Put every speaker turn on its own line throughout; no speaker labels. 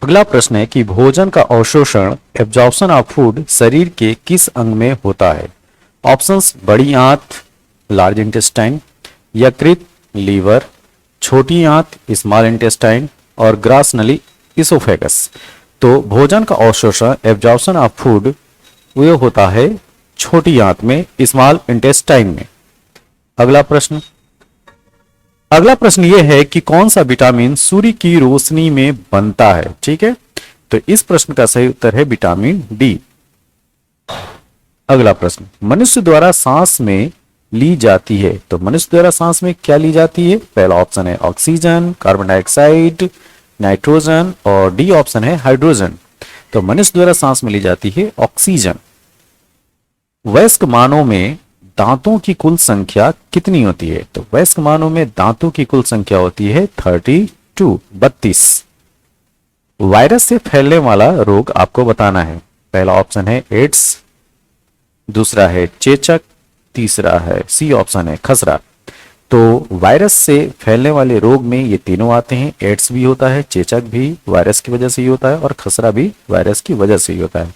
अगला प्रश्न है कि भोजन का अवशोषण एब्जॉर्प्शन ऑफ फूड शरीर के किस अंग में होता है। ऑप्शंस बड़ी आंत लार्ज इंटेस्टाइन, यकृत लीवर, छोटी आंत स्मॉल इंटेस्टाइन और ग्रास नली इसोफेगस। तो भोजन का अवशोषण एब्जॉर्प्शन ऑफ फूड वो होता है छोटी आंत में स्मॉल इंटेस्टाइन में। अगला प्रश्न यह है कि कौन सा विटामिन सूर्य की रोशनी में बनता है। ठीक है, तो इस प्रश्न का सही उत्तर है विटामिन डी। अगला प्रश्न, मनुष्य द्वारा सांस में ली जाती है। तो मनुष्य द्वारा सांस में क्या ली जाती है। पहला ऑप्शन है ऑक्सीजन, कार्बन डाइऑक्साइड, नाइट्रोजन और डी ऑप्शन है हाइड्रोजन। तो मनुष्य द्वारा सांस में ली जाती है ऑक्सीजन। वयस्क मानव में दांतों की कुल संख्या कितनी होती है। तो वयस्क मानव में दांतों की कुल संख्या होती है 32। वायरस से फैलने वाला रोग आपको बताना है। पहला ऑप्शन है एड्स, दूसरा है चेचक, तीसरा है सी ऑप्शन है खसरा। तो वायरस से फैलने वाले रोग में ये तीनों आते हैं। एड्स भी होता है, चेचक भी वायरस की वजह से ही होता है और खसरा भी वायरस की वजह से ही होता है।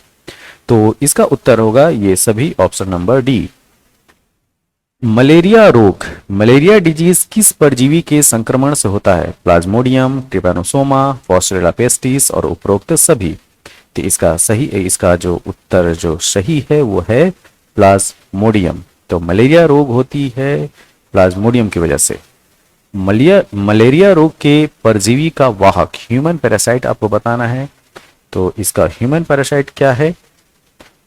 तो इसका उत्तर होगा ये सभी ऑप्शन नंबर डी। मलेरिया रोग, मलेरिया डिजीज किस परजीवी के संक्रमण से होता है। प्लाज्मोडियम, ट्रिपैनोसोमा, फोस्टेरिया पेस्टिस और उपरोक्त सभी। तो इसका जो उत्तर जो सही है वो है प्लाज्मोडियम। तो मलेरिया रोग होती है प्लाज्मोडियम की वजह से। मलेरिया रोग के परजीवी का वाहक ह्यूमन पैरासाइट आपको बताना है। तो इसका ह्यूमन पैरासाइट क्या है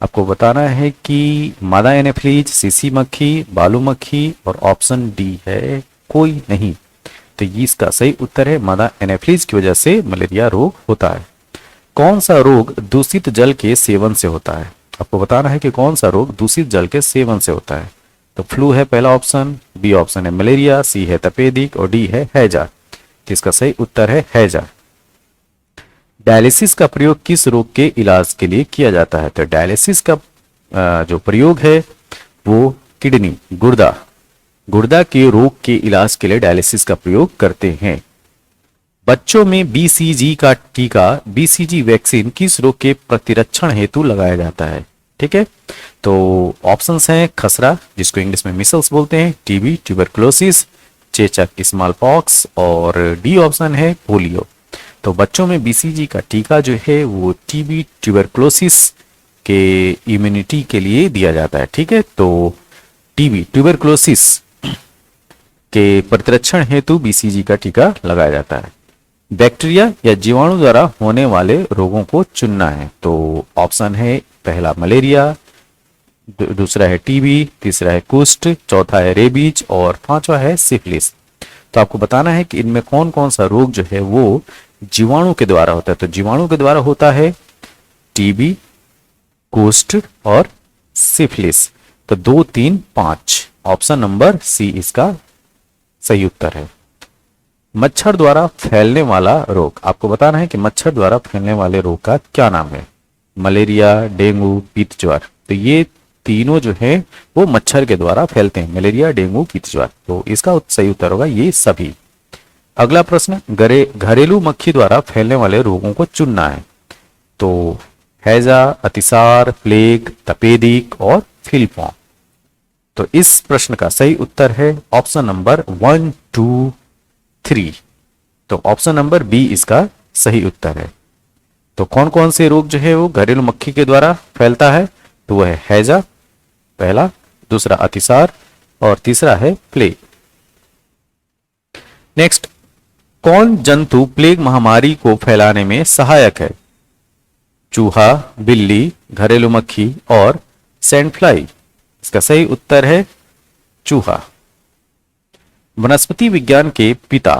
आपको बताना है कि मादा एनेफ्लीज, सीसी मक्खी, बालू मक्खी और ऑप्शन डी है कोई नहीं। तो इसका सही उत्तर है मादा एनेफ्लीज की वजह से मलेरिया रोग होता है। कौन सा रोग दूषित जल के सेवन से होता है। आपको बताना है कि कौन सा रोग दूषित जल के सेवन से होता है। तो फ्लू है पहला ऑप्शन, बी ऑप्शन है मलेरिया, सी है तपेदिक और डी है हैजा। तो इसका सही उत्तर है हैजा। डायलिसिस का प्रयोग किस रोग के इलाज के लिए किया जाता है। तो डायलिसिस का जो प्रयोग है वो किडनी गुर्दा के रोग के इलाज के लिए डायलिसिस का प्रयोग करते हैं। बच्चों में बीसीजी का टीका, बीसीजी वैक्सीन किस रोग के प्रतिरक्षण हेतु लगाया जाता है। ठीक है, तो ऑप्शंस हैं खसरा जिसको इंग्लिश में मिसल्स बोलते हैं, टीबी ट्यूबरकुलोसिस, चेचक स्मॉल पॉक्स और डी ऑप्शन है पोलियो। तो बच्चों में बीसीजी का टीका जो है वो टीबी ट्यूबरकुलोसिस के इम्यूनिटी के लिए दिया जाता है। ठीक है, तो टीबी ट्यूबरकुलोसिस के प्रतिरक्षण हेतु बीसीजी का टीका लगाया जाता है। बैक्टीरिया या जीवाणु द्वारा होने वाले रोगों को चुनना है। तो ऑप्शन है पहला मलेरिया, दूसरा है टीबी, तीसरा है कुष्ठ, चौथा है रेबीज और पांचवा है सिफिलिस। तो आपको बताना है कि इनमें कौन कौन सा रोग जो है वो जीवाणु के द्वारा होता है। तो जीवाणु के द्वारा होता है टीबी, कुष्ठ और सिफिलिस। तो 2, 3, 5 ऑप्शन नंबर सी इसका सही उत्तर है। मच्छर द्वारा फैलने वाला रोग, आपको बताना है कि मच्छर द्वारा फैलने वाले रोग का क्या नाम है। मलेरिया, डेंगू, पीत ज्वर। तो ये तीनों जो है वो मच्छर के द्वारा फैलते हैं, मलेरिया, डेंगू, पीत ज्वर। तो इसका सही उत्तर होगा ये सभी। अगला प्रश्न, घरेलू मक्खी द्वारा फैलने वाले रोगों को चुनना है। तो हैजा, अतिसार, प्लेग, तपेदिक और फिलपॉ। तो इस प्रश्न का सही उत्तर है ऑप्शन नंबर 1, 2, 3। तो ऑप्शन नंबर बी इसका सही उत्तर है। तो कौन कौन से रोग जो है वो घरेलू मक्खी के द्वारा फैलता है। तो वह है हैजा पहला, दूसरा अतिसार और तीसरा है प्लेग। नेक्स्ट, कौन जंतु प्लेग महामारी को फैलाने में सहायक है। चूहा, बिल्ली, घरेलू मक्खी और सैंड फ्लाई। इसका सही उत्तर है चूहा। वनस्पति विज्ञान के पिता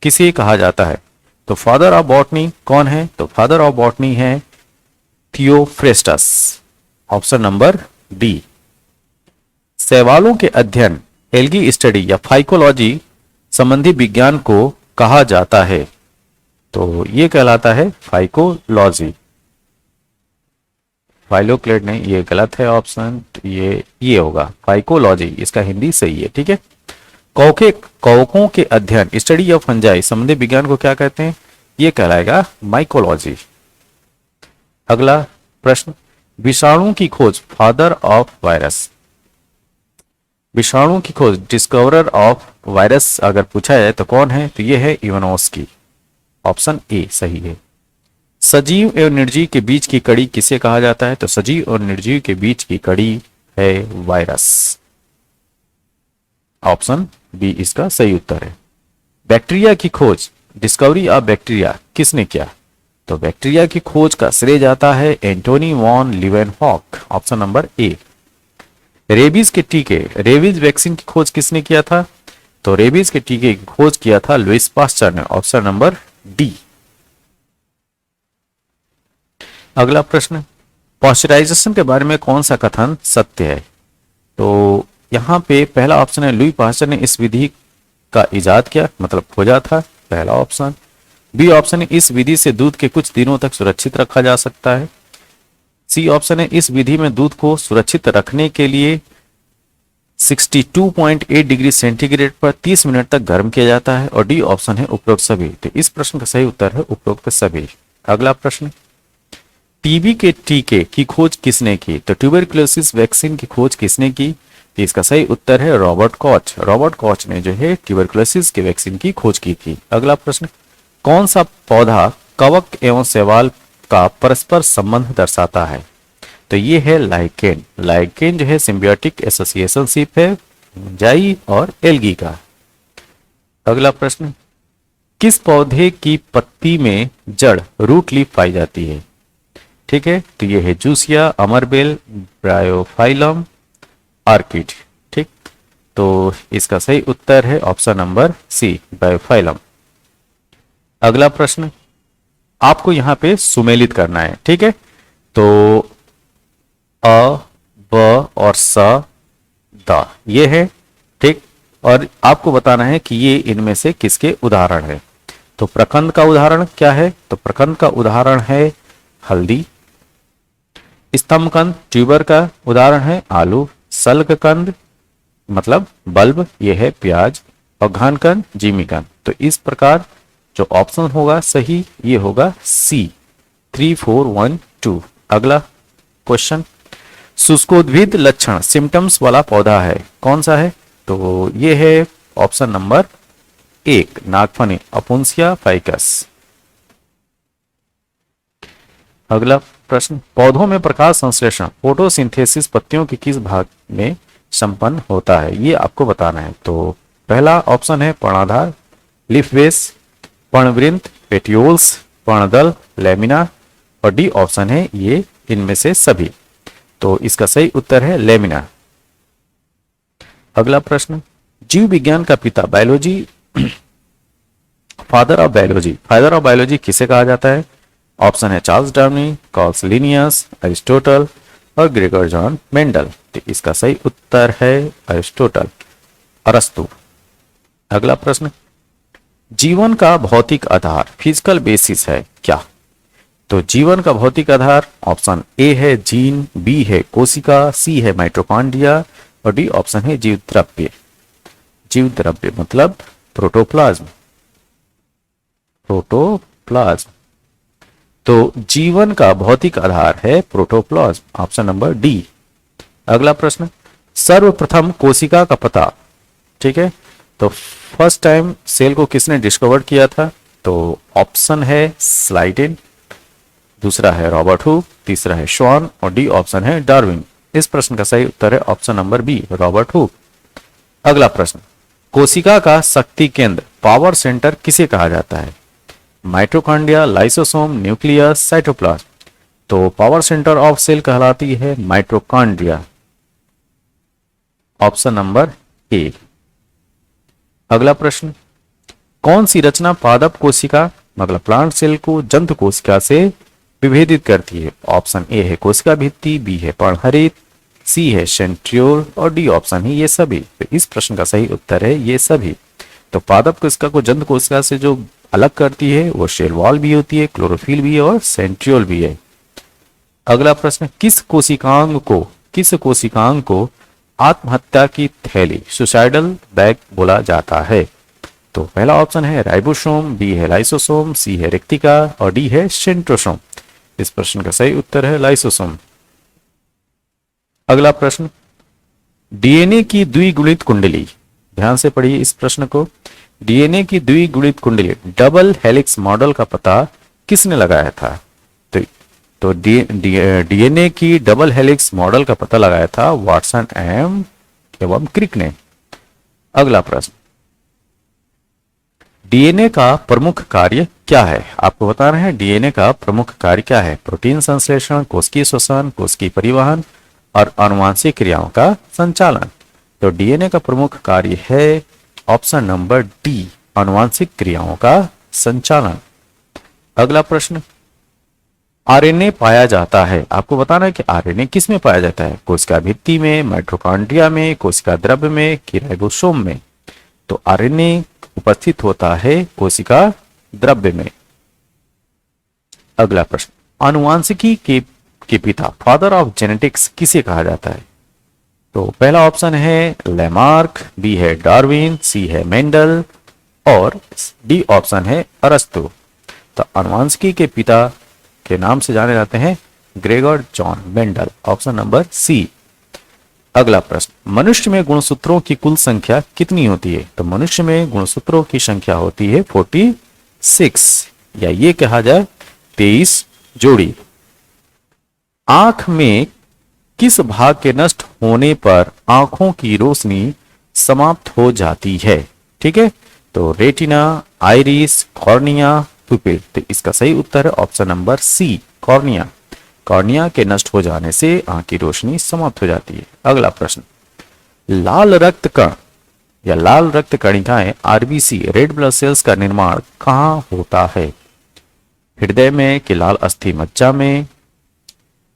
किसे कहा जाता है। तो फादर ऑफ बॉटनी कौन है। तो फादर ऑफ बॉटनी है थियोफ्रेस्टस, ऑप्शन नंबर डी। शैवालों के अध्ययन, एल्गी स्टडी या फाइकोलॉजी संबंधी विज्ञान को कहा जाता है। तो ये कहलाता है फाइकोलॉजी। फाइलोक्लेड नहीं, ये गलत है ऑप्शन। तो ये होगा फाइकोलॉजी, इसका हिंदी सही है। ठीक है, कौकों के अध्ययन, स्टडी ऑफ फंजाई संबंधी विज्ञान को क्या कहते हैं। ये कहलाएगा माइकोलॉजी। अगला प्रश्न, विषाणु की खोज फादर ऑफ वायरस, विषाणु की खोज डिस्कवरर ऑफ वायरस अगर पूछा जाए तो कौन है, तो ये है इवानोस्की। ऑप्शन ए सही है। सजीव एवं निर्जीव के बीच की कड़ी किसे कहा जाता है, तो सजीव और निर्जीव के बीच की कड़ी है वायरस। ऑप्शन बी इसका सही उत्तर है। बैक्टीरिया की खोज डिस्कवरी ऑफ बैक्टीरिया किसने किया, तो बैक्टीरिया की खोज का श्रेय जाता है Antony von Leeuwenhoek. Option number A. Rabies के टीके, रेबीज वैक्सीन की खोज किसने किया था, तो रेबीज के टीके की खोज किया था लुइस पास्चर ने। Option number D. अगला प्रश्न, पॉस्चराइजेशन के बारे में कौन सा कथन सत्य है, तो यहां पे पहला ऑप्शन है लुई पास्चर ने इस विधि का इजाद किया, मतलब खोजा था, पहला ऑप्शन। बी ऑप्शन है इस विधि से दूध के कुछ दिनों तक सुरक्षित रखा जा सकता है। सी ऑप्शन है इस विधि में दूध को सुरक्षित रखने के लिए 62.8 डिग्री सेंटीग्रेड पर 30 मिनट तक गर्म किया जाता है। और डी ऑप्शन है उपरोक्त सभी। तो इस प्रश्न का सही उत्तर है उपरोक्त सभी। अगला प्रश्न, टीबी के टीके की खोज किसने की, तो ट्यूबरक्लोसिस वैक्सीन की खोज किसने की, तो इसका सही उत्तर है रॉबर्ट कॉच। रॉबर्ट कॉच ने जो है ट्यूबरक्लोसिस के वैक्सीन की खोज की थी। अगला प्रश्न, कौन सा पौधा कवक एवं शैवाल का परस्पर संबंध दर्शाता है, तो ये है लाइकेन। लाइकेन जो है सिम्बियोटिक एसोसिएशनशिप है जाई और एल्गी का। अगला प्रश्न, किस पौधे की पत्ती में जड़ रूट लीफ पाई जाती है, ठीक है, तो ये है जूसिया, अमरबेल, ब्रायोफाइलम, आर्किड। ठीक, तो इसका सही उत्तर है ऑप्शन नंबर सी, ब्रायोफाइलम। अगला प्रश्न, आपको यहां पे सुमेलित करना है, ठीक है, तो अ, ब और स, द ये है, ठीक, और आपको बताना है कि ये इनमें से किसके उदाहरण है। तो प्रकंद का उदाहरण क्या है, तो प्रकंद का उदाहरण है हल्दी। स्तंभकंद ट्यूबर का उदाहरण है आलू। सल्गकंद मतलब बल्ब, ये है प्याज। और घनकंद जिमीकंद। तो इस प्रकार जो ऑप्शन होगा सही ये होगा सी, 3 4 1 2। अगला क्वेश्चन, शुष्कोद्भिद लक्षण सिम्टम्स वाला पौधा है, कौन सा है, तो ये है ऑप्शन नंबर 1, नागफनी, अपुंसिया फाइकस। अगला प्रश्न, पौधों में प्रकाश संश्लेषण फोटोसिंथेसिस पत्तियों के किस भाग में संपन्न होता है, ये आपको बताना है। तो पहला ऑप्शन है पर्णाधार, लीफ बेस, पर्णवृंत, पेटियोल्स, पर्णदल, लेमिना। और डी ऑप्शन है ये इनमें से सभी। तो इसका सही उत्तर है लेमिना। अगला प्रश्न, जीव विज्ञान का पिता बायोलॉजी, फादर ऑफ बायोलॉजी किसे कहा जाता है। ऑप्शन है Charles Darwin, Karl Linnaeus, Aristotle और ग्रेगर जॉन मेंडल। तो इसका सही उत्तर है अरिस्टोटल, अरस्तु। अगला प्रश्न, जीवन का भौतिक आधार फिजिकल बेसिस है क्या, तो जीवन का भौतिक आधार ऑप्शन ए है जीन, बी है कोशिका, सी है माइटोकॉन्ड्रिया और डी ऑप्शन है जीव द्रव्य। जीव द्रव्य मतलब प्रोटोप्लाज्म। तो जीवन का भौतिक आधार है प्रोटोप्लाज्म, ऑप्शन नंबर डी। अगला प्रश्न, सर्वप्रथम कोशिका का पता, ठीक है, तो फर्स्ट टाइम सेल को किसने डिस्कवर किया था, तो ऑप्शन है स्लाइडेन, दूसरा है रॉबर्ट हुक, तीसरा है शॉन और डी ऑप्शन है डार्विन। इस प्रश्न का सही उत्तर है option number B, Robert Hooke. अगला प्रश्न, कोशिका का शक्ति केंद्र पावर सेंटर किसे कहा जाता है, माइटोकॉन्ड्रिया, लाइसोसोम, न्यूक्लियस, साइटोप्लाज्म। तो पावर सेंटर ऑफ सेल कहलाती है माइटोकॉन्ड्रिया, ऑप्शन नंबर ए। अगला प्रश्न, कौन सी रचना पादप कोशिका मतलब प्लांट सेल को जंतु कोशिका से विभेदित करती है। ऑप्शन ए है कोशिका भित्ति, बी है पर्णहरित, सी है सेंट्रियोल और डी ऑप्शन है ये सभी। तो इस प्रश्न का सही उत्तर है ये सभी। तो पादप कोशिका को जंतु कोशिका से जो अलग करती है वो सेल वॉल भी होती है, क्लोरोफिल भी है और सेंट्रियोल भी है। अगला प्रश्न, किस कोशिकांग को आत्महत्या की थैली सुसाइडल बैग बोला जाता है। तो पहला ऑप्शन है राइबोसोम, बी है लाइसोसोम, सी है रेक्टिका और डी है सेंट्रोसोम। इस प्रश्न का सही उत्तर है लाइसोसोम। अगला प्रश्न, डीएनए की द्विगुणित कुंडली, ध्यान से पढ़िए इस प्रश्न को। डीएनए की द्विगुणित कुंडली डबल हेलिक्स मॉडल का पता किसने लगाया था? तो डीएनए की डबल हेलिक्स मॉडल का पता लगाया था वाटसन एवं क्रिक ने। अगला प्रश्न, डीएनए का प्रमुख कार्य क्या है? आपको बताना है डीएनए का प्रमुख कार्य क्या है। प्रोटीन संश्लेषण, कोशिकीय श्वसन, कोशिकीय परिवहन और आनुवंशिक क्रियाओं का संचालन। तो डीएनए का प्रमुख कार्य है ऑप्शन नंबर डी, आनुवंशिक क्रियाओं का संचालन। अगला प्रश्न, आरएनए पाया जाता है, आपको बताना है कि आरएनए किस में पाया जाता है। कोशिका भित्ति में, माइटोकॉन्ड्रिया में, कोशिका द्रव्य में कि राइबोसोम में? तो आरएनए उपस्थित होता है कोशिका द्रव्य में। अगला प्रश्न, आनुवांशिकी के पिता, फादर ऑफ जेनेटिक्स किसे कहा जाता है? तो पहला ऑप्शन है लेमार्क, बी है डार्विन, सी है मेंडल और डी ऑप्शन है अरस्तु। तो आनुवांशिकी के पिता के नाम से जाने जाते हैं Gregor John Mendel, option number C. अगला प्रश्न, मनुष्य में गुणसूत्रों की कुल संख्या कितनी होती है? तो मनुष्य में गुणसूत्रों की संख्या होती है 46 या ये कहा जाए 23 जोड़ी। आंख में किस भाग के नष्ट होने पर आंखों की रोशनी समाप्त हो जाती है? ठीक है, तो रेटिना, आइरिस, कॉर्निया, पुपिल। तो इसका सही उत्तर है option number C, cornea. Cornea के नष्ट हो जाने से आंख की रोशनी समाप्त हो जाती है। अगला प्रश्न, लाल रक्त कण या लाल रक्त कणिकाएं आरबीसी, रेड ब्लड सेल्स का निर्माण कहां होता है? हृदय में कि लाल अस्थि मज्जा में?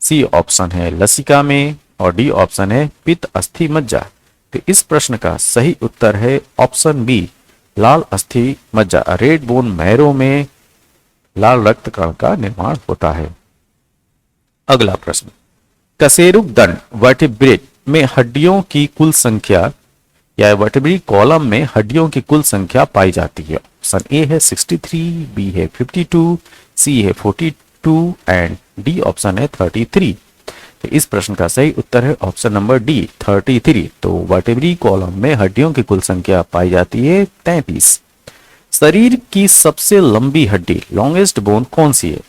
सी ऑप्शन है लसिका में और डी ऑप्शन है पित्त अस्थि मज्जा। तो इस प्रश्न का सही उत्तर है ऑप्शन बी, लाल अस्थि मज्जा, रेड बोन मैरो में लाल रक्त कण का निर्माण होता है। अगला प्रश्न, कशेरुक दंड वर्टिब्रेट में हड्डियों की कुल संख्या या वर्टिब्री कॉलम में हड्डियों की कुल संख्या पाई जाती है। ऑप्शन ए है 63, बी है 52, सी है 42 एंड डी ऑप्शन है 33। तो इस प्रश्न का सही उत्तर है ऑप्शन नंबर डी, 33। तो वर्टिब्री कॉलम में हड्डियों की कुल संख्या पाई जाती है 33। शरीर की सबसे लंबी हड्डी, लॉन्गेस्ट बोन कौन सी है?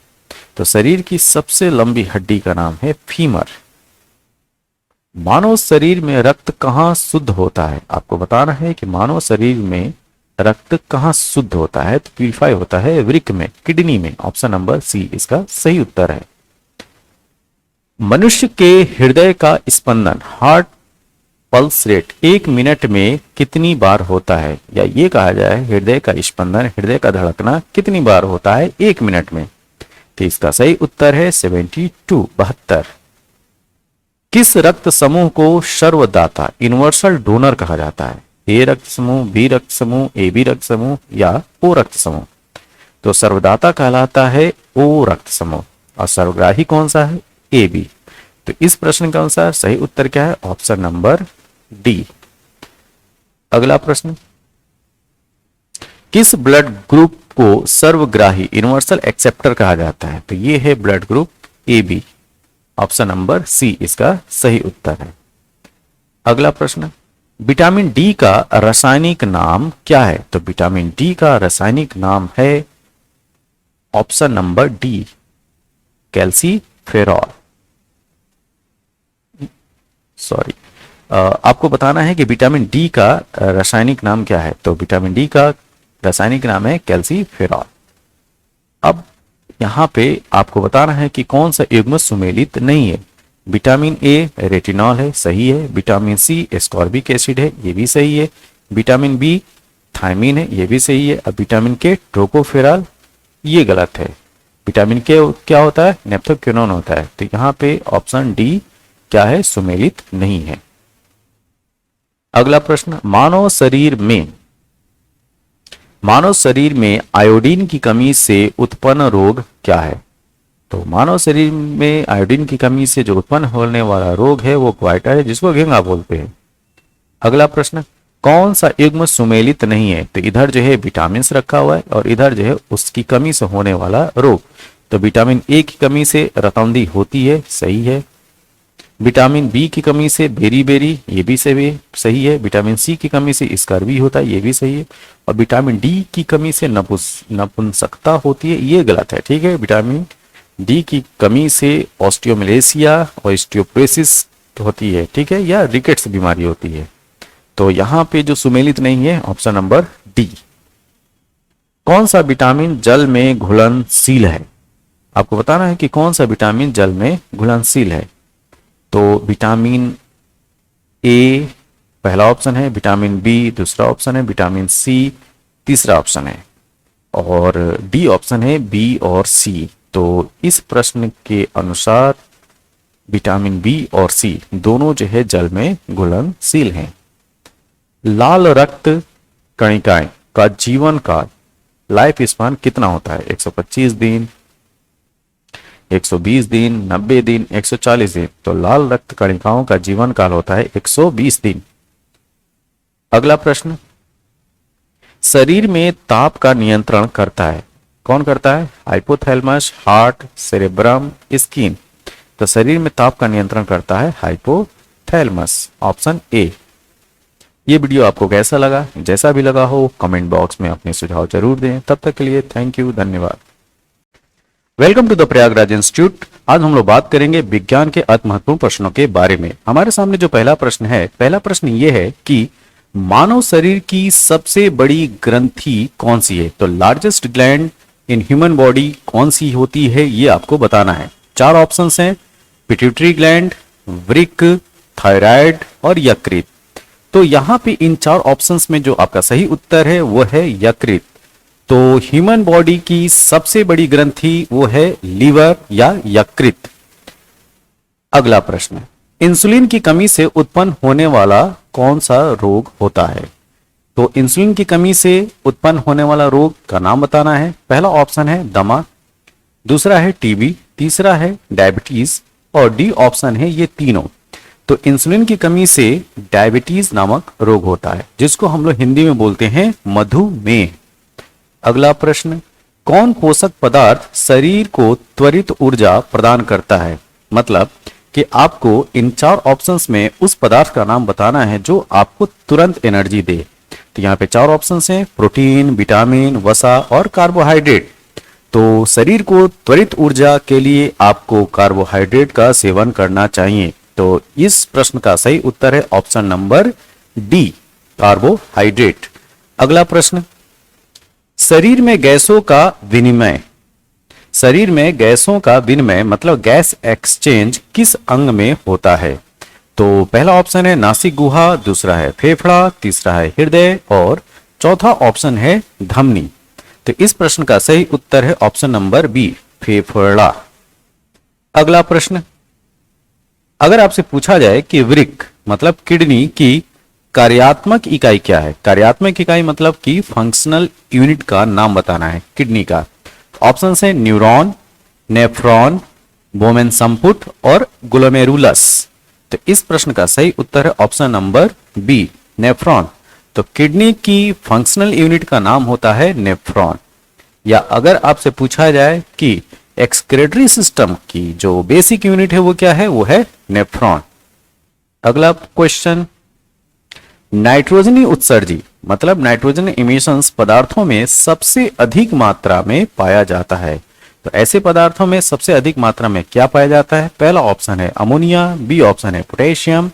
तो शरीर की सबसे लंबी हड्डी का नाम है फीमर। मानव शरीर में रक्त कहां शुद्ध होता है? आपको बताना है कि मानव शरीर में रक्त कहां शुद्ध होता है। तो प्यूरिफाई होता है वृक्क में, किडनी में, ऑप्शन नंबर सी इसका सही उत्तर है। मनुष्य के हृदय का स्पंदन, हार्ट पल्स रेट 1 मिनट में कितनी बार होता है? या ये कहा जाए हृदय का स्पंदन, हृदय का धड़कना कितनी बार होता है 1 मिनट में? तो इसका सही उत्तर है 72। किस रक्त समूह को सर्वदाता, यूनिवर्सल डोनर कहा जाता है? ए रक्त समूह, बी रक्त समूह, ए बी रक्त समूह या ओ रक्त समूह? तो सर्वदाता कहलाता है ओ रक्त समूह और सर्वग्राही कौन सा है? A B. तो इस प्रश्न के अनुसार सही उत्तर क्या है? Option number D. अगला प्रश्न, किस ब्लड ग्रुप को सर्वग्राही, यूनिवर्सल एक्सेप्टर कहा जाता है? तो ये है blood group A B, option number C इसका सही उत्तर है। अगला प्रश्न, विटामिन डी का रासायनिक नाम क्या है? तो विटामिन डी का रासायनिक नाम है option number D, calciferol. Sorry, आपको बताना है कि विटामिन डी का रासायनिक नाम क्या है। तो विटामिन डी का रासायनिक नाम है कैल्सीफेरॉल। अब यहां पे आपको बताना है कि कौन सा युग्म सुमेलित नहीं है। विटामिन ए रेटिनॉल है, सही है। विटामिन सी एस्कॉर्बिक एसिड है, ये भी सही है। विटामिन बी थायमीन है, ये भी सही है। अब विटामिन के टोकोफेरॉल, ये गलत है। विटामिन के क्या होता है? नेप्थोक्विनोन होता है। तो यहाँ पे ऑप्शन डी क्या है? सुमेलित नहीं है। अगला प्रश्न, मानव शरीर में आयोडीन की कमी से उत्पन्न रोग क्या है? तो मानव शरीर में आयोडीन की कमी से जो उत्पन्न होने वाला रोग है वो क्वाइटर है, जिसको घेंगा बोलते हैं। अगला प्रश्न, कौन सा युग्म सुमेलित नहीं है? तो इधर जो है विटामिन रखा हुआ है और इधर जो है उसकी कमी से होने वाला रोग। तो विटामिन ए की कमी से रतौंधी होती है, सही है। विटामिन बी की कमी से बेरी बेरी, ये भी सही है। विटामिन सी की कमी से स्कर्वी होता है, ये भी सही है। और विटामिन डी की कमी से नपुंसकता होती है, ये गलत है। ठीक है, विटामिन डी की कमी से ऑस्टियोमलेसिया और ऑस्टियोपोरोसिस होती है, ठीक है, या रिकेट्स बीमारी होती है। तो यहां पे जो सुमेलित नहीं है ऑप्शन नंबर डी। कौन सा विटामिन जल में घुलनशील है? आपको बताना है कि कौन सा विटामिन जल में घुलनशील है। तो विटामिन ए पहला ऑप्शन है, विटामिन बी दूसरा ऑप्शन है, विटामिन सी तीसरा ऑप्शन है और डी ऑप्शन है बी और सी। तो इस प्रश्न के अनुसार विटामिन बी और सी दोनों जो है जल में घुलनशील हैं। लाल रक्त कणिकाएं का जीवन काल, लाइफ स्पान कितना होता है? 125 दिन, 120 दिन, 90 दिन, 140 दिन। तो लाल रक्त कणिकाओं का जीवन काल होता है 120 दिन। अगला प्रश्न, शरीर में ताप का नियंत्रण करता है, कौन करता है? Hypothalamus, heart, cerebrum, skin. तो शरीर में ताप का नियंत्रण करता है हाइपोथैलेमस, ऑप्शन ए। ये वीडियो आपको कैसा लगा? जैसा भी लगा हो कमेंट बॉक्स में अपने सुझाव जरूर दें। तब तक के लिए थैंक यू, धन्यवाद। Welcome to the Prayagraj institute. आज हम लोग बात करेंगे विज्ञान के अति महत्वपूर्ण प्रश्नों के बारे में। हमारे सामने जो पहला प्रश्न है, पहला प्रश्न ये है कि मानव शरीर की सबसे बड़ी ग्रंथि कौन सी है? तो largest gland in human body कौन सी होती है, ये आपको बताना है। चार ऑप्शंस हैं, पिट्यूटरी ग्लैंड, वृक्क, थायराइड और यकृत। तो यहां पे इन चार ऑप्शंस में जो आपका सही उत्तर है वो है यकृत। तो ह्यूमन बॉडी की सबसे बड़ी ग्रंथि वो है लीवर या यकृत। अगला प्रश्न, इंसुलिन की कमी से उत्पन्न होने वाला कौन सा रोग होता है? तो इंसुलिन की कमी से उत्पन्न होने वाला रोग का नाम बताना है। पहला ऑप्शन है दमा, दूसरा है टीबी, तीसरा है डायबिटीज और डी ऑप्शन है ये तीनों। तो इंसुलिन की कमी से डायबिटीज नामक रोग होता है, जिसको हम लोग हिंदी में बोलते हैं मधुमेह। अगला प्रश्न, कौन पोषक पदार्थ शरीर को त्वरित ऊर्जा प्रदान करता है? मतलब कि आपको इन चार ऑप्शंस में उस पदार्थ का नाम बताना है जो आपको तुरंत एनर्जी दे। तो यहाँ पे चार ऑप्शंस हैं, प्रोटीन, विटामिन, वसा और कार्बोहाइड्रेट। तो शरीर को त्वरित ऊर्जा के लिए आपको कार्बोहाइड्रेट का सेवन करना चाहिए। तो इस प्रश्न का सही उत्तर है ऑप्शन नंबर डी, कार्बोहाइड्रेट। अगला प्रश्न, शरीर में गैसों का विनिमय, शरीर में गैसों का विनिमय मतलब गैस एक्सचेंज किस अंग में होता है? तो पहला ऑप्शन है नासिक गुहा, दूसरा है फेफड़ा, तीसरा है हृदय और चौथा ऑप्शन है धमनी। तो इस प्रश्न का सही उत्तर है ऑप्शन नंबर बी, फेफड़ा। अगला प्रश्न, अगर आपसे पूछा जाए कि वृक्क मतलब किडनी की कार्यात्मक इकाई क्या है? कार्यात्मक इकाई मतलब कि फंक्शनल यूनिट का नाम बताना है किडनी का। ऑप्शन है न्यूरॉन, नेफ्रॉन, बोमेन संपुट और ग्लोमेरुलस। तो इस प्रश्न का सही उत्तर है ऑप्शन नंबर बी, नेफ्रॉन। तो किडनी की फंक्शनल यूनिट का नाम होता है नेफ्रॉन। या अगर आपसे पूछा जाए कि एक्सक्रेटरी सिस्टम की जो बेसिक यूनिट है वो क्या है? वो है नेफ्रॉन। अगला क्वेश्चन, नाइट्रोजनी उत्सर्जी मतलब नाइट्रोजन इमिशंस पदार्थों में सबसे अधिक मात्रा में पाया जाता है। तो ऐसे पदार्थों में सबसे अधिक मात्रा में क्या पाया जाता है? पहला ऑप्शन है अमोनिया, बी ऑप्शन है पोटेशियम,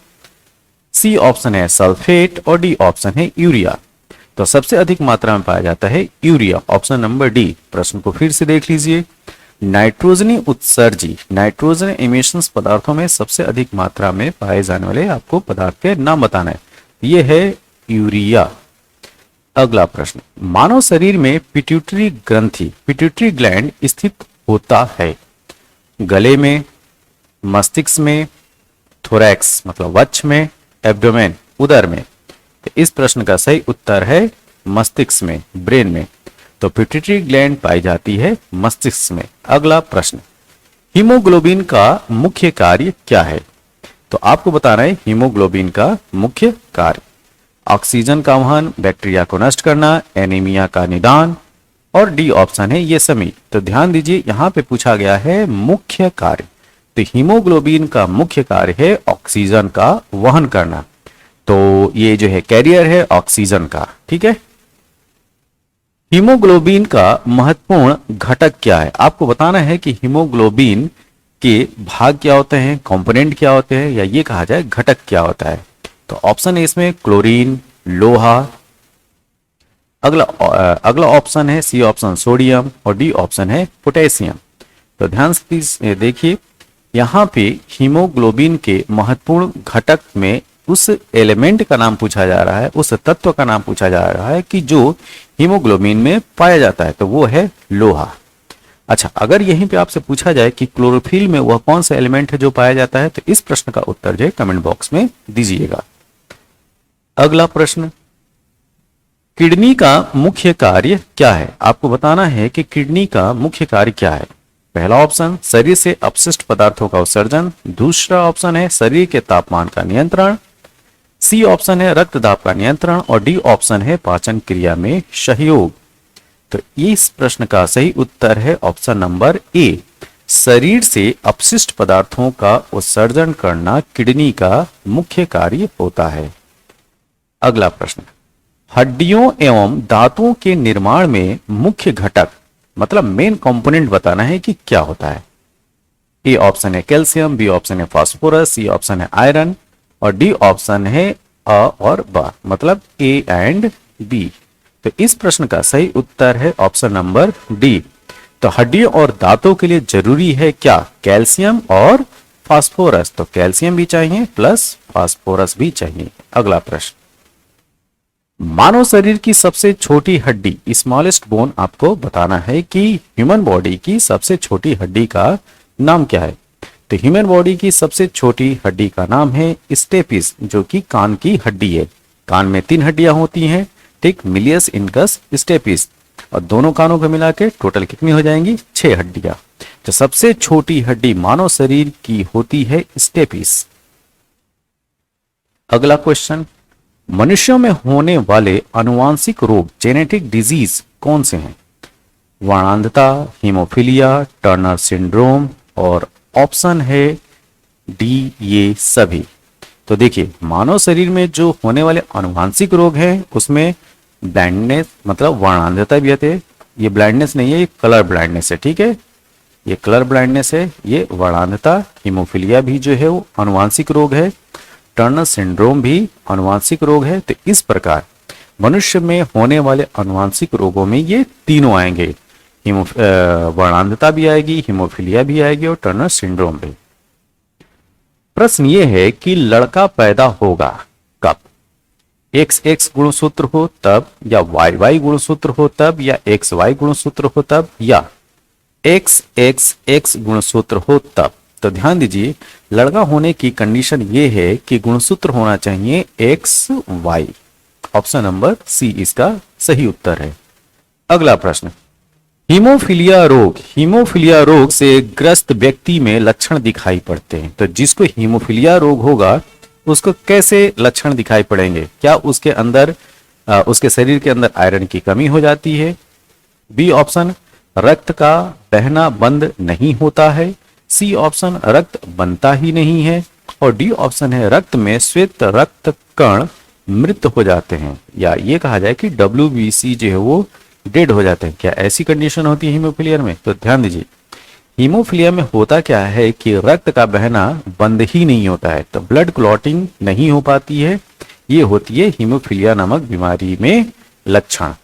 सी ऑप्शन है सल्फेट और डी ऑप्शन है यूरिया। तो सबसे अधिक मात्रा में पाया जाता है यूरिया, ऑप्शन नंबर डी। प्रश्न को फिर से देख लीजिए, नाइट्रोजनी उत्सर्जी नाइट्रोजन इमिशंस पदार्थों में सबसे अधिक मात्रा में पाए जाने वाले आपको पदार्थ के नाम बताना है, ये है यूरिया। अगला प्रश्न, मानव शरीर में पिट्यूटरी ग्रंथि पिट्यूटरी ग्लैंड स्थित होता है? गले में, मस्तिष्क में, थोरैक्स मतलब वक्ष में, एब्डोमेन उदर में। तो इस प्रश्न का सही उत्तर है मस्तिष्क में, ब्रेन में। तो पिट्यूटरी ग्लैंड पाई जाती है मस्तिष्क में। अगला प्रश्न, हीमोग्लोबिन का मुख्य कार्य क्या है? तो आपको बताना है हीमोग्लोबिन का मुख्य कार्य। ऑक्सीजन का वहन, बैक्टीरिया को नष्ट करना, एनीमिया का निदान, और डी ऑप्शन है ये सभी। तो ध्यान दीजिए यहां पे पूछा गया है मुख्य कार्य। तो हीमोग्लोबिन का मुख्य कार्य है ऑक्सीजन का वहन करना। तो ये जो है कैरियर है ऑक्सीजन का, ठीक है। हीमोग्लोबिन का महत्वपूर्ण घटक क्या है? आपको बताना है कि हीमोग्लोबिन के भाग क्या होते हैं, कंपोनेंट क्या होते हैं, या ये कहा जाए घटक क्या होता है। तो ऑप्शन है इसमें क्लोरीन, लोहा। अगला ऑप्शन है सी ऑप्शन सोडियम, और डी ऑप्शन है पोटेशियम। तो ध्यान से देखिए यहां पे हीमोग्लोबिन के महत्वपूर्ण घटक में उस एलिमेंट का नाम पूछा जा रहा है, उस तत्व का नाम पूछा जा रहा है कि जो हीमोग्लोबिन में पाया जाता है, तो वो है लोहा। अच्छा, अगर यहीं पे आपसे पूछा जाए कि क्लोरोफिल में वह कौन सा एलिमेंट है जो पाया जाता है, तो इस प्रश्न का उत्तर जो है कमेंट बॉक्स में दीजिएगा। अगला प्रश्न, किडनी का मुख्य कार्य क्या है? आपको बताना है कि किडनी का मुख्य कार्य क्या है। पहला ऑप्शन शरीर से अपशिष्ट पदार्थों का उत्सर्जन, दूसरा ऑप्शन है शरीर के तापमान का नियंत्रण, सी ऑप्शन है रक्त दाब का नियंत्रण, और डी ऑप्शन है पाचन क्रिया में सहयोग। तो इस प्रश्न का सही उत्तर है ऑप्शन नंबर ए, शरीर से अपशिष्ट पदार्थों का उत्सर्जन करना किडनी का मुख्य कार्य होता है। अगला प्रश्न, हड्डियों एवं दांतों के निर्माण में मुख्य घटक मतलब मेन कंपोनेंट बताना है कि क्या होता है। ए ऑप्शन है कैल्शियम, बी ऑप्शन है फास्फोरस, सी ऑप्शन है आयरन, और डी ऑप्शन है अ और ब, मतलब ए एंड बी। तो इस प्रश्न का सही उत्तर है ऑप्शन नंबर डी। तो हड्डियों और दांतों के लिए जरूरी है क्या? कैल्शियम और फास्फोरस। तो कैल्शियम भी चाहिए प्लस फास्फोरस भी चाहिए। अगला प्रश्न, मानव शरीर की सबसे छोटी हड्डी स्मॉलेस्ट बोन आपको बताना है कि ह्यूमन बॉडी की सबसे छोटी हड्डी का नाम क्या है। तो ह्यूमन बॉडी की सबसे छोटी हड्डी का नाम है स्टेपिस, जो कि कान की हड्डी है। कान में 3 हड्डियां होती हैं, ठीक, मिलियस, इनकस, स्टेपिस, और दोनों कानों को मिला के टोटल कितनी हो जाएंगी? 6 हड्डियां। तो सबसे छोटी हड्डी मानव शरीर की होती है स्टेपिस। अगला क्वेश्चन, मनुष्यों में होने वाले आनुवांशिक रोग जेनेटिक डिजीज कौन से हैं? वर्णांधता, हीमोफीलिया, टर्नर सिंड्रोम, और ऑप्शन है डी ये सभी। तो देखिए मानव शरीर में जो होने वाले आनुवांशिक रोग हैं उसमें ब्लाइंडनेस मतलब वर्णांधता भी आते हैं। ये ब्लाइंडनेस नहीं है, ये कलर ब्लाइंडनेस है, ठीक है, ये कलर ब्लाइंडनेस है। ये वर्णांधता, हीमोफीलिया भी जो है वो आनुवांशिक रोग है, टर्नर सिंड्रोम भी आनुवांशिक रोग है। तो इस प्रकार मनुष्य में होने वाले आनुवांशिक रोगों में ये तीनों आएंगे, वर्णांधता भी आएगी, हीमोफीलिया भी आएगी, और टर्नर सिंड्रोम भी। प्रश्न ये है कि लड़का पैदा होगा कब? XX गुणसूत्र हो तब, या YY गुणसूत्र हो तब, या XY गुणसूत्र हो तब, या XXX गुणसूत्र हो तब। तो ध्यान दीजिए लड़का होने की कंडीशन ये है कि गुणसूत्र होना चाहिए XY। ऑप्शन नंबर सी इसका सही उत्तर है। अगला प्रश्न, हीमोफीलिया रोग से ग्रस्त व्यक्ति में लक्षण दिखाई पड़ते हैं। तो जिसको हीमोफीलिया रोग होगा उसको कैसे लक्षण दिखाई पड़ेंगे? क्या उसके अंदर उसके शरीर के अंदर आयरन की कमी हो जाती है? बी ऑप्शन, रक्त का बहना बंद नहीं होता है, सी ऑप्शन, रक्त बनता ही नहीं है, और डी ऑप्शन है रक्त में श्वेत रक्त कण मृत हो जाते हैं, या ये कहा जाए कि WBC जो है वो डेड हो जाते हैं। क्या ऐसी कंडीशन होती है हीमोफीलिया में? तो ध्यान दीजिए हीमोफीलिया में होता क्या है कि रक्त का बहना बंद ही नहीं होता है, तो ब्लड क्लॉटिंग नहीं हो पाती है। ये होती है हीमोफीलिया नामक बीमारी में लक्षण।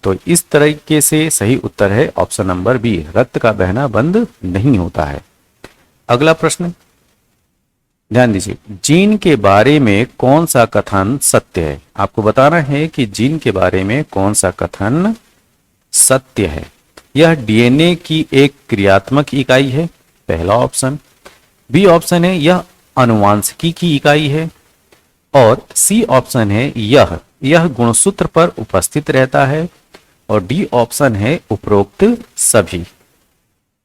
तो इस तरीके से सही उत्तर है ऑप्शन नंबर बी, रक्त का बहना बंद नहीं होता है। अगला प्रश्न ध्यान दीजिए, जीन के बारे में कौन सा कथन सत्य है? आपको बताना है कि जीन के बारे में कौन सा कथन सत्य है। यह डीएनए की एक क्रियात्मक इकाई है, पहला ऑप्शन। बी ऑप्शन है यह आनुवांशिकी की इकाई है, और सी ऑप्शन है यह गुणसूत्र पर उपस्थित रहता है, और डी ऑप्शन है उपरोक्त सभी।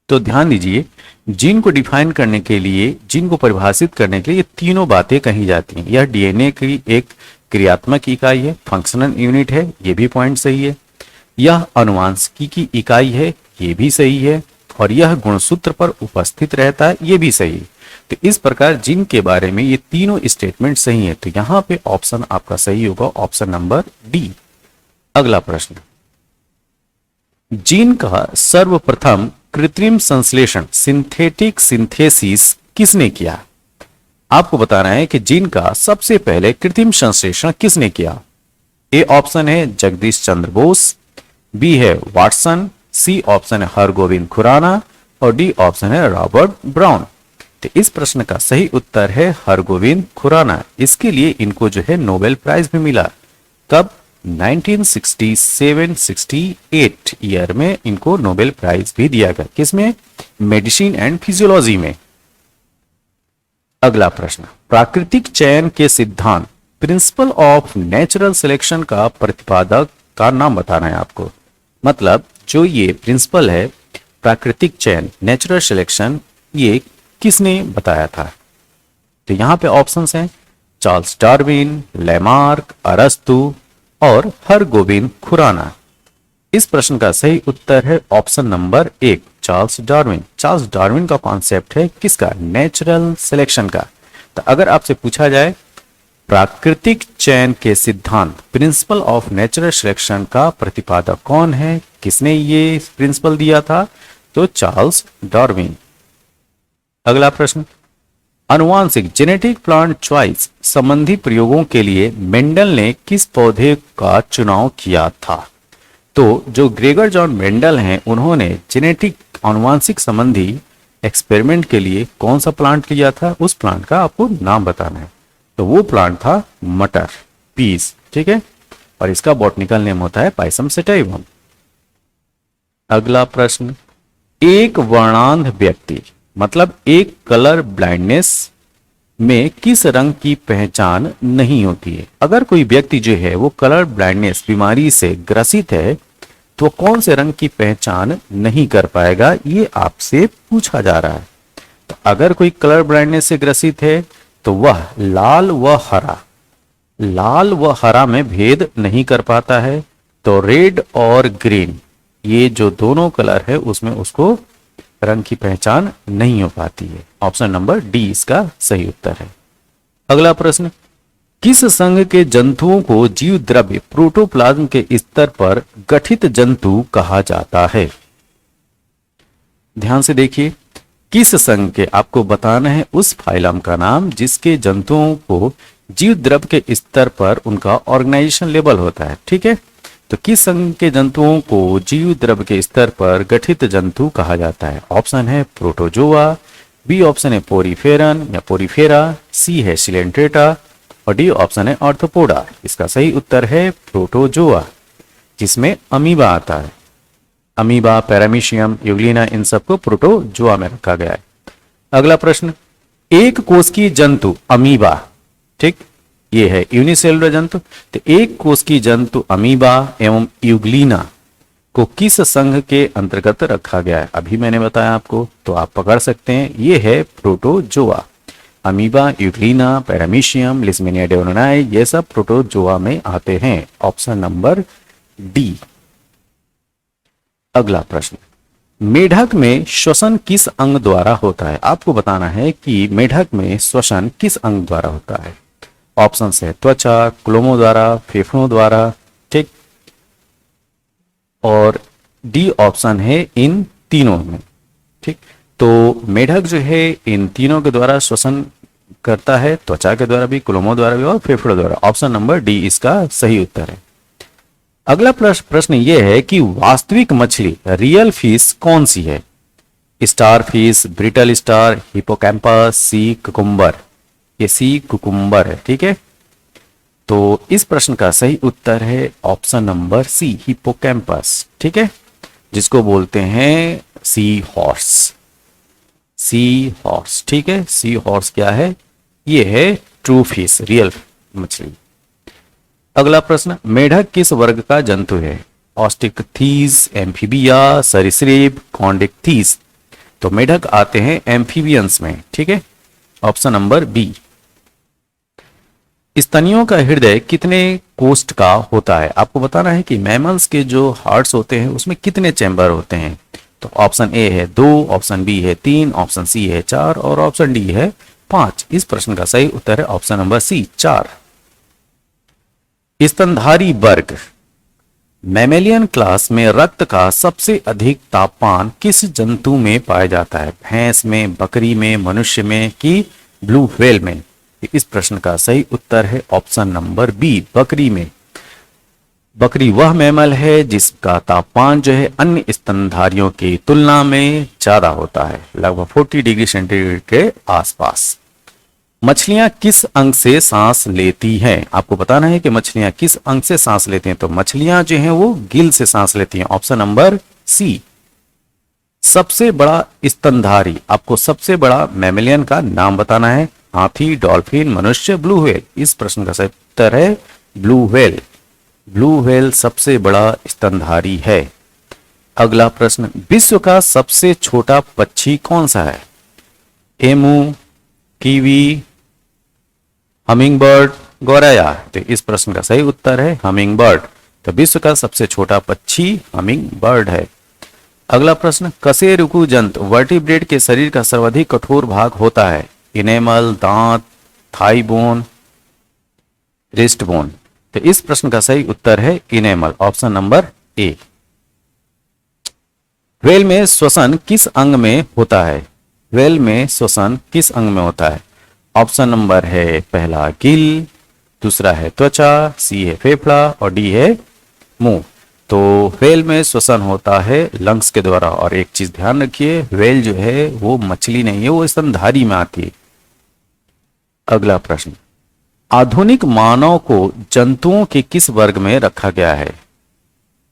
तो ध्यान दीजिए जीन को डिफाइन करने के लिए, जीन को परिभाषित करने के लिए ये तीनों बातें कही जाती हैं। यह डीएनए की एक क्रियात्मक इकाई है, फंक्शनल यूनिट है, ये भी पॉइंट सही है। यह अनुवांशिकी की इकाई है, ये भी सही है। और यह गुणसूत्र पर उपस्थित रहता है, ये भी सही है। तो इस प्रकार जीन के बारे में ये तीनों स्टेटमेंट सही है, तो यहां पे ऑप्शन आपका सही होगा, ऑप्शन नंबर डी। अगला प्रश्न, जीन का सर्वप्रथम कृत्रिम संश्लेषण सिंथेटिक सिंथेसिस किसने किया? आपको बताना है कि जीन का सबसे पहले कृत्रिम संश्लेषण किसने किया। ए ऑप्शन है जगदीश चंद्र बोस, बी है वाटसन, सी ऑप्शन है हरगोविंद खुराना और डी ऑप्शन है रॉबर्ट ब्राउन। तो इस प्रश्न का सही उत्तर है हरगोविंद खुराना। इसके लिए इनको जो है नोबेल प्राइज भी मिला। कब? 1967-68 ईयर में इनको नोबेल प्राइज भी दिया गया। किसमें? मेडिसिन एंड फिजियोलॉजी में। अगला प्रश्न, प्राकृतिक चयन के सिद्धांत प्रिंसिपल ऑफ नेचुरल सिलेक्शन का प्रतिपादक का नाम बताना है आपको। मतलब जो ये प्रिंसिपल है प्राकृतिक चयन, नेचुरल सिलेक्शन, ये किसने बताया था? तो यहां पे ऑप्शंस हैं चार्ल्स डार्विन, लेमार्क, अरस्तु और हरगोविंद खुराना। इस प्रश्न का सही उत्तर है option number 1, Charles Darwin. Charles Darwin का कॉन्सेप्ट है किसका? नेचुरल सिलेक्शन का। तो अगर आपसे पूछा जाए प्राकृतिक चयन के सिद्धांत प्रिंसिपल ऑफ नेचुरल सिलेक्शन का प्रतिपादक कौन है, किसने ये प्रिंसिपल दिया था? तो चार्ल्स डार्विन। अगला प्रश्न, अनुवांशिक जेनेटिक प्लांट चॉइस संबंधी प्रयोगों के लिए मेंडल ने किस पौधे का चुनाव किया था? तो जो ग्रेगर जॉन मेंडल हैं, उन्होंने जेनेटिक अनुवांशिक संबंधी एक्सपेरिमेंट के लिए कौन सा प्लांट लिया था? उस प्लांट का आपको नाम बताना है। तो वो प्लांट था मटर, पीस, ठीक है। और इसका बॉटनिकल नेम होता है पाइसम सेटाइवम। अगला प्रश्न, एक वर्णांध व्यक्ति मतलब एक कलर ब्लाइंडनेस में किस रंग की पहचान नहीं होती है? अगर कोई व्यक्ति जो है वो कलर ब्लाइंडनेस बीमारी से ग्रसित है तो कौन से रंग की पहचान नहीं कर पाएगा, ये आपसे पूछा जा रहा है। तो अगर कोई कलर ब्लाइंडनेस से ग्रसित है तो वह लाल व हरा में भेद नहीं कर पाता है। तो रेड और ग्रीन, ये जो दोनों कलर है उसमें उसको रंग की पहचान नहीं हो पाती है। ऑप्शन नंबर डी इसका सही उत्तर है। अगला प्रश्न, किस संघ के जंतुओं को जीव द्रव्य प्रोटोप्लाज्म के स्तर पर गठित जंतु कहा जाता है? ध्यान से देखिए, किस संघ के, आपको बताना है उस फाइलम का नाम जिसके जंतुओं को जीव द्रव्य के स्तर पर उनका ऑर्गेनाइजेशन लेवल होता है, ठीक है। तो किस संघ के जंतुओं को जीव द्रव्य के स्तर पर गठित जंतु कहा जाता है? ऑप्शन है प्रोटोजोआ, बी ऑप्शन है पोरीफेरन या पोरीफेरा, सी है सिलेंट्रेटा और डी ऑप्शन है आर्थ्रोपोडा। इसका सही उत्तर है प्रोटोजोआ, जिसमें अमीबा आता है। अमीबा, पैरामीशियम, यूग्लिना, इन सबको प्रोटोजोआ में रखा गया है। अगला प्रश्न, एक कोशिकीय जंतु अमीबा, ठीक, ये है यूनिसेलुलर जंतु। तो एक कोशिकीय जंतु अमीबा एवं यूग्लिना को किस संघ के अंतर्गत रखा गया है? अभी मैंने बताया आपको, तो आप पकड़ सकते हैं, ये है protozoa. Amoeba, euglena, paramecium, leishmania donovani, ये सब प्रोटोजोआ में आते हैं। Option number D. अगला प्रश्न, मेढक में श्वसन किस अंग द्वारा होता है? आपको बताना है कि मेढक में श्वसन किस अंग द्वारा होता है। ऑप्शन है त्वचा, क्लोमो द्वारा, फेफड़ों द्वारा, ठीक, और डी ऑप्शन है इन तीनों में, ठीक। तो मेढक जो है इन तीनों के द्वारा श्वसन करता है, त्वचा के द्वारा भी, क्लोमो द्वारा भी और फेफड़ों द्वारा। ऑप्शन नंबर डी इसका सही उत्तर है। अगला प्रश्न यह है कि वास्तविक मछली रियल फिश कौन सी है? Star fish, brittle star, hippocampus, sea cucumber. ये सी कुकुम्बर है, ठीक है। तो इस प्रश्न का सही उत्तर है ऑप्शन नंबर सी, हिपोकैम्पस, ठीक है, जिसको बोलते हैं सी हॉर्स। सी हॉर्स, ठीक है। सी हॉर्स क्या है? ये है ट्रू फिश, रियल मछली। अगला प्रश्न, मेढक किस वर्ग का जंतु है? ऑस्टिकथीस, एम्फीबिया, सरीसृप, कॉन्डिकथीस। तो मेढक आते हैं एम्फीबियंस में, ठीक है। Option number B. स्तनियों का हृदय कितने कोष्ठ का होता है? आपको बताना है कि मैमल्स के जो हार्ट्स होते हैं उसमें कितने चैम्बर होते हैं। तो ऑप्शन ए है 2, ऑप्शन बी है 3, ऑप्शन सी है 4 और ऑप्शन डी है 5। इस प्रश्न का सही उत्तर है ऑप्शन नंबर सी 4। स्तनधारी वर्ग मैमेलियन क्लास में रक्त का सबसे अधिक तापमान किस जंतु में पाया जाता है? भैंस में, बकरी में, मनुष्य में कि ब्लू व्हेल में? इस प्रश्न का सही उत्तर है ऑप्शन नंबर बी, बकरी में। बकरी वह मैमल है जिसका तापमान जो है अन्य स्तनधारियों की तुलना में ज्यादा होता है, लगभग 40 डिग्री सेंटीग्रेड के आसपास। मछलियां किस अंग से सांस लेती हैं? आपको बताना है कि मछलियां किस अंग से सांस लेती हैं। तो मछलियां जो हैं वो गिल से सांस लेती हैं, ऑप्शन नंबर सी। सबसे बड़ा स्तनधारी, आपको सबसे बड़ा मैमेलियन का नाम बताना है। हाथी, डॉल्फिन, मनुष्य, ब्लू व्हेल? इस प्रश्न का सही उत्तर है ब्लू व्हेल। ब्लू व्हेल सबसे बड़ा स्तनधारी है। अगला प्रश्न, विश्व का सबसे छोटा पक्षी कौन सा है? एमू, कीवी, हमिंग बर्ड, गौरैया? तो इस प्रश्न का सही उत्तर है हमिंग बर्ड। तो विश्व का सबसे छोटा पक्षी हमिंग बर्ड है। अगला प्रश्न, कशेरुकी जंतु वर्टिब्रेट के शरीर का सर्वाधिक कठोर भाग होता है? इनेमल, दांत, थाई बोन, रिस्ट बोन? तो इस प्रश्न का सही उत्तर है enamel, option number A. Whale में श्वसन किस अंग में होता है? व्हेल में श्वसन किस अंग में होता है? ऑप्शन नंबर है पहला गिल, दूसरा है त्वचा, सी है फेफड़ा और डी है मुंह। तो व्हेल में श्वसन होता है लंग्स के द्वारा। और एक चीज ध्यान रखिए, व्हेल जो है वो मछली नहीं है, वो स्तनधारी में आती है। अगला प्रश्न, आधुनिक मानव को जंतुओं के किस वर्ग में रखा गया है?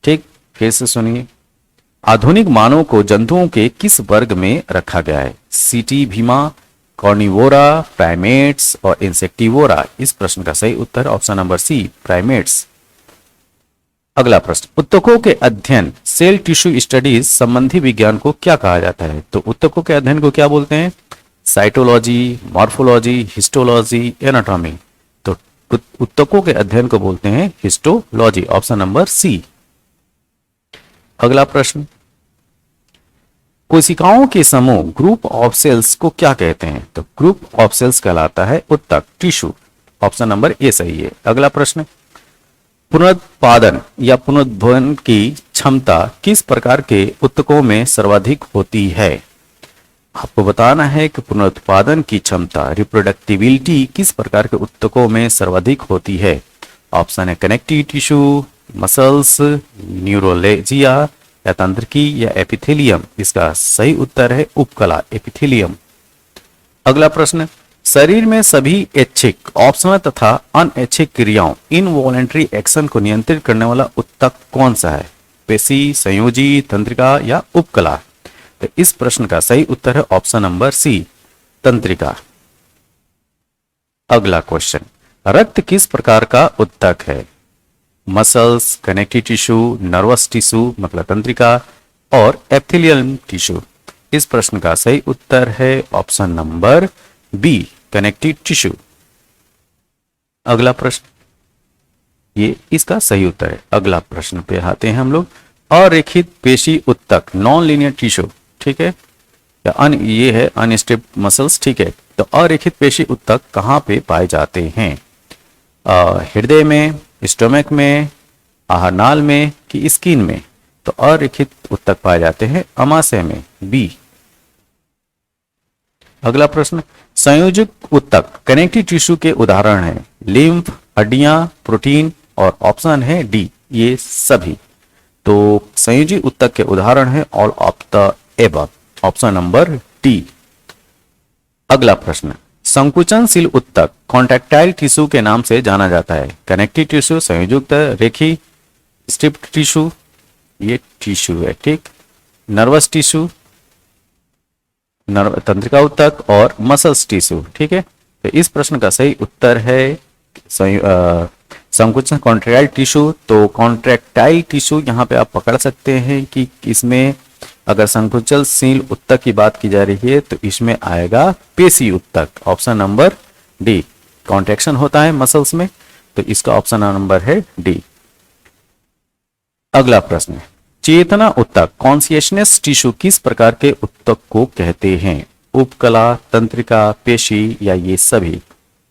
ठीक, फिर से सुनिए, आधुनिक मानव को जंतुओं के किस वर्ग में रखा गया है? सीटी भीमा, कॉर्निवोरा, प्राइमेट्स और इंसेक्टिवोरा? इस प्रश्न का सही उत्तर ऑप्शन नंबर सी, प्राइमेट्स। अगला प्रश्न, ऊतकों के अध्ययन सेल टिश्यू स्टडीज संबंधी विज्ञान को क्या कहा जाता है? तो ऊतकों के अध्ययन को क्या बोलते हैं? Cytology, morphology, histology, anatomy? तो ऊतकों के अध्ययन को बोलते हैं हिस्टोलॉजी, ऑप्शन नंबर सी। अगला प्रश्न, कोशिकाओं के समूह ग्रुप ऑफ सेल्स को क्या कहते हैं? तो ग्रुप ऑफ सेल्स कहलाता है ऊतक, टिश्यू, ऑप्शन नंबर ए सही है। अगला प्रश्न, पुनरुत्पादन या पुनरुद्भवन की क्षमता किस प्रकार के ऊतकों में सर्वाधिक होती है? आपको बताना है कि पुनरुत्पादन की क्षमता, रिप्रोडक्टिबिलिटी किस प्रकार के ऊतकों में सर्वाधिक होती है? ऑप्शन है कनेक्टिव टिश्यू, मसल्स, न्यूरोलॉजिया या तंत्रिकी या एपिथेलियम? इसका सही उत्तर है उपकला, एपिथेलियम। अगला प्रश्न, शरीर में सभी ऐच्छिक, ऑप्शनल तथा अनऐच्छिक क्रियाओं, इनवॉलेंट्री एक्शन को नियंत्रित करने वाला ऊतक कौन सा है? पेशी, संयोजी, तंत्रिका या उपकला? तो इस प्रश्न का सही उत्तर है ऑप्शन नंबर सी, तंत्रिका। अगला क्वेश्चन, रक्त किस प्रकार का ऊतक है? Muscles, connective tissue, nervous tissue मतलब तंत्रिका और एपिथेलियल टिश्यू? इस प्रश्न का सही उत्तर है option number B, connective tissue. अगला प्रश्न, ये इसका सही उत्तर है। अगला प्रश्न पे आते हैं हम लोग, अरेखित पेशी ऊतक, नॉन लीनियर टिश्यू, ठीक है, या ये है अनस्ट्रिप्ड मसल्स, ठीक है। तो अरेखित पेशी ऊतक कहाँ पे पाए जाते हैं? हृदय में, स्टोमक में, आहारनाल में कि स्किन में? तो अरेखित ऊतक पाए जाते हैं अमाशय में, बी। अगला प्रश्न, संयोजक ऊतक कनेक्टिव टिश्यू के उदाहरण हैं? लिम्फ, हड्डियां, प्रोटीन और ऑप्शन है डी, ये सभी। तो संयोजी ऊतक के उदाहरण है all of the above, option number D. अगला प्रश्न, संकुचनशील ऊतक कॉन्ट्रैक्टाइल टिश्यू के नाम से जाना जाता है? कनेक्टिव टिश्यू, संयोजक रेखी, स्ट्रिप्ड टिश्यू, ये टिश्यू है, ठीक, नर्वस टिश्यू, तंत्रिका ऊतक और मसल्स टिश्यू, ठीक है। तो इस प्रश्न का सही उत्तर है संकुचन कॉन्ट्रैक्टाइल टिश्यू। तो कॉन्ट्रैक्टाइल टिश्यू यहाँ पे आप पकड़ सकते हैं कि इसमें अगर संकुचनशील ऊतक की बात की जा रही है तो इसमें आएगा पेशी ऊतक, ऑप्शन नंबर डी। कॉन्ट्रैक्शन होता है मसल्स में, तो इसका ऑप्शन नंबर है डी। अगला प्रश्न, चेतना उत्तक कॉन्शियसनेस टिश्यू किस प्रकार के उत्तक को कहते हैं? उपकला, तंत्रिका, पेशी या ये सभी?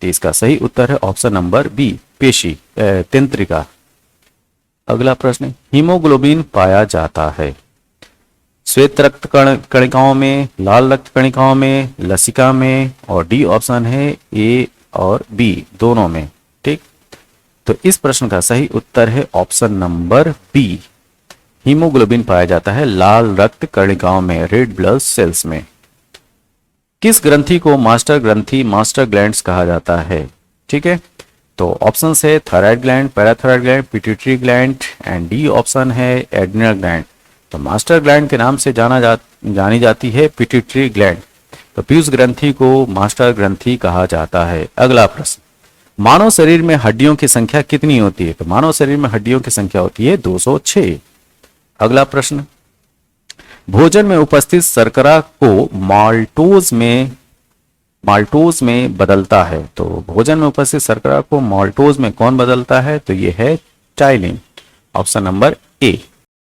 तो इसका सही उत्तर है ऑप्शन नंबर बी, पेशी तंत्रिका। अगला प्रश्न, हीमोग्लोबिन पाया जाता है श्वेत रक्त कणिकाओं में, लाल रक्त कणिकाओं में, लसिका में, और डी ऑप्शन है ए और बी दोनों में। ठीक, तो इस प्रश्न का सही उत्तर है ऑप्शन नंबर बी, हीमोग्लोबिन पाया जाता है लाल रक्त कणिकाओं में, रेड ब्लड सेल्स में। किस ग्रंथि को मास्टर ग्रंथि, मास्टर ग्लैंड्स कहा जाता है? ठीक है, तो ऑप्शन है thyroid gland, parathyroid gland, pituitary gland and D option है एड्रिनल ग्लैंड। तो मास्टर ग्लैंड के नाम से जानी जाती है पिट्यूटरी ग्लैंड। तो पीयूष ग्रंथि को मास्टर ग्रंथि कहा जाता है। अगला प्रश्न, मानव शरीर में हड्डियों की संख्या कितनी होती है? तो मानव शरीर में हड्डियों की संख्या होती है 206। अगला प्रश्न, भोजन में उपस्थित शर्करा को माल्टोज में बदलता है। तो भोजन में उपस्थित शर्करा को माल्टोज में कौन बदलता है? तो ये है टाइलिन, ऑप्शन नंबर ए।